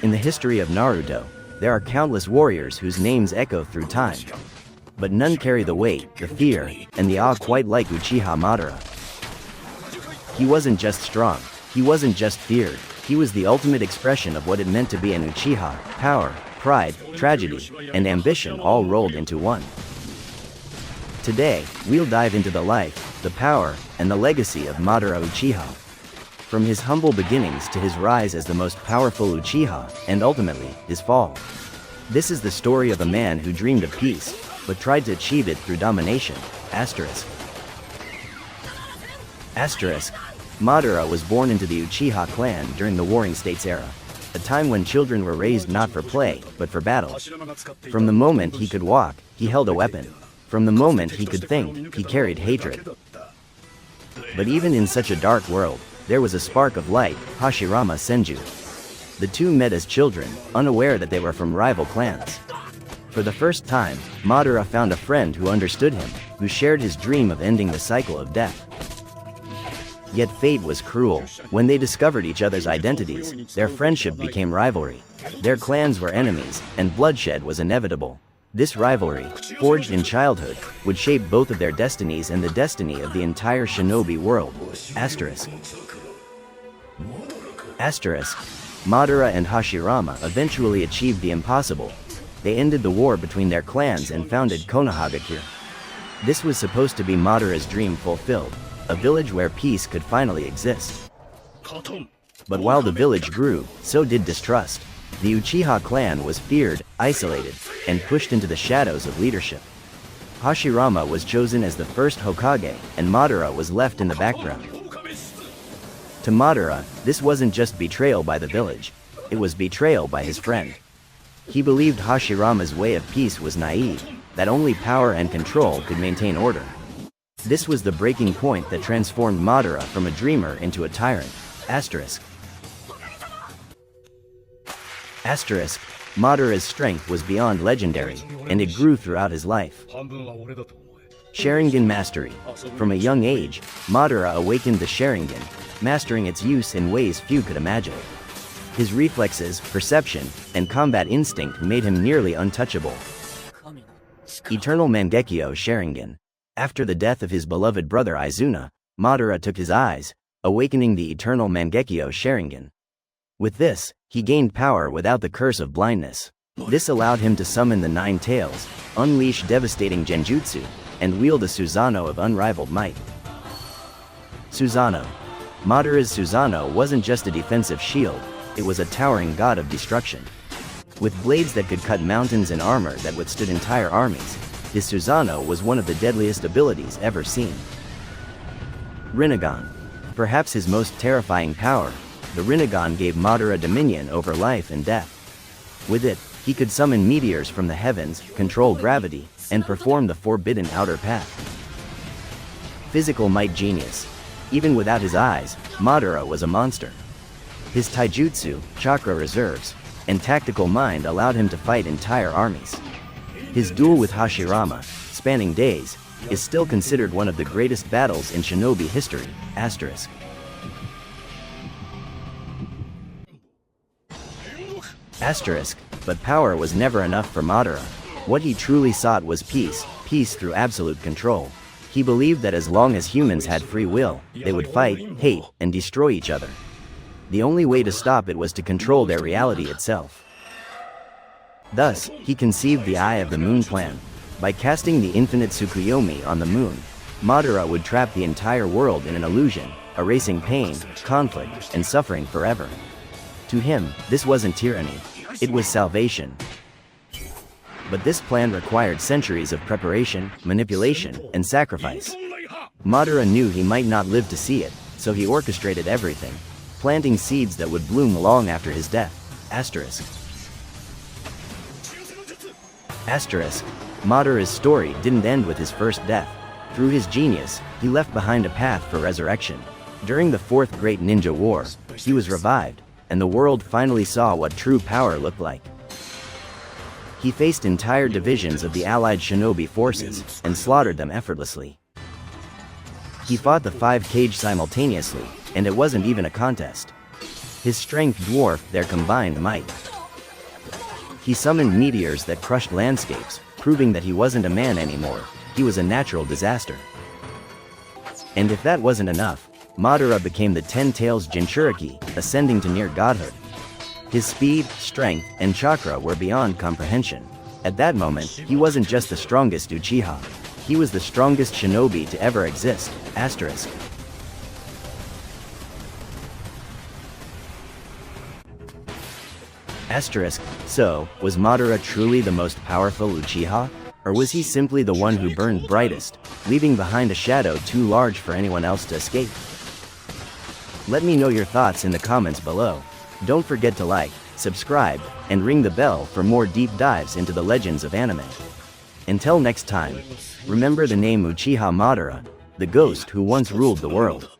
In the history of Naruto, there are countless warriors whose names echo through time. But none carry the weight, the fear, and the awe quite like Uchiha Madara. He wasn't just strong, he wasn't just feared, he was the ultimate expression of what it meant to be an Uchiha: power, pride, tragedy, and ambition all rolled into one. Today, we'll dive into the life, the power, and the legacy of Madara Uchiha. From his humble beginnings to his rise as the most powerful Uchiha, and ultimately, his fall. This is the story of a man who dreamed of peace, but tried to achieve it through domination. Madara was born into the Uchiha clan during the Warring States era, a time when children were raised not for play, but for battle. From the moment he could walk, he held a weapon. From the moment he could think, he carried hatred. But even in such a dark world, there was a spark of light: Hashirama Senju. The two met as children, unaware that they were from rival clans. For the first time, Madara found a friend who understood him, who shared his dream of ending the cycle of death. Yet fate was cruel. When they discovered each other's identities, their friendship became rivalry. Their clans were enemies, and bloodshed was inevitable. This rivalry, forged in childhood, would shape both of their destinies and the destiny of the entire shinobi world. Madara and Hashirama eventually achieved the impossible. They ended the war between their clans and founded Konohagakure. This was supposed to be Madara's dream fulfilled, a village where peace could finally exist. But while the village grew, so did distrust. The Uchiha clan was feared, isolated, and pushed into the shadows of leadership. Hashirama was chosen as the first Hokage, and Madara was left in the background. To Madara, this wasn't just betrayal by the village, it was betrayal by his friend. He believed Hashirama's way of peace was naive, that only power and control could maintain order. This was the breaking point that transformed Madara from a dreamer into a tyrant. Madara's strength was beyond legendary, and it grew throughout his life. Sharingan mastery. From a young age, Madara awakened the Sharingan, mastering its use in ways few could imagine. His reflexes, perception, and combat instinct made him nearly untouchable. Eternal Mangekyo Sharingan. After the death of his beloved brother Izuna, Madara took his eyes, awakening the Eternal Mangekyo Sharingan. With this, he gained power without the curse of blindness. This allowed him to summon the Nine Tails, unleash devastating genjutsu, and wield a Susanoo of unrivaled might. Susanoo. Madara's Susanoo wasn't just a defensive shield, it was a towering god of destruction. With blades that could cut mountains and armor that withstood entire armies, his Susanoo was one of the deadliest abilities ever seen. Rinnegan. Perhaps his most terrifying power, the Rinnegan gave Madara dominion over life and death. With it, he could summon meteors from the heavens, control gravity, and perform the forbidden outer path. Physical might genius. Even without his eyes, Madara was a monster. His taijutsu, chakra reserves, and tactical mind allowed him to fight entire armies. His duel with Hashirama, spanning days, is still considered one of the greatest battles in shinobi history. But power was never enough for Madara. What he truly sought was peace through absolute control. He believed that as long as humans had free will, they would fight, hate, and destroy each other. The only way to stop it was to control their reality itself. Thus, he conceived the Eye of the Moon plan. By casting the infinite Tsukuyomi on the moon, Madara would trap the entire world in an illusion, erasing pain, conflict, and suffering forever. To him, this wasn't tyranny, it was salvation. But this plan required centuries of preparation, manipulation, and sacrifice. Madara knew he might not live to see it, so he orchestrated everything, planting seeds that would bloom long after his death. Madara's story didn't end with his first death. Through his genius, he left behind a path for resurrection. During the Fourth Great Ninja War, he was revived, and the world finally saw what true power looked like. He faced entire divisions of the allied shinobi forces, and slaughtered them effortlessly. He fought the 5 Kage simultaneously, and it wasn't even a contest. His strength dwarfed their combined might. He summoned meteors that crushed landscapes, proving that he wasn't a man anymore, he was a natural disaster. And if that wasn't enough, Madara became the 10 Tails Jinchuriki, ascending to near godhood. His speed, strength, and chakra were beyond comprehension. At that moment, he wasn't just the strongest Uchiha. He was the strongest shinobi to ever exist. Asterisk. Asterisk. So, was Madara truly the most powerful Uchiha? Or was he simply the one who burned brightest, leaving behind a shadow too large for anyone else to escape? Let me know your thoughts in the comments below. Don't forget to like, subscribe, and ring the bell for more deep dives into the legends of anime. Until next time, remember the name Uchiha Madara, the ghost who once ruled the world.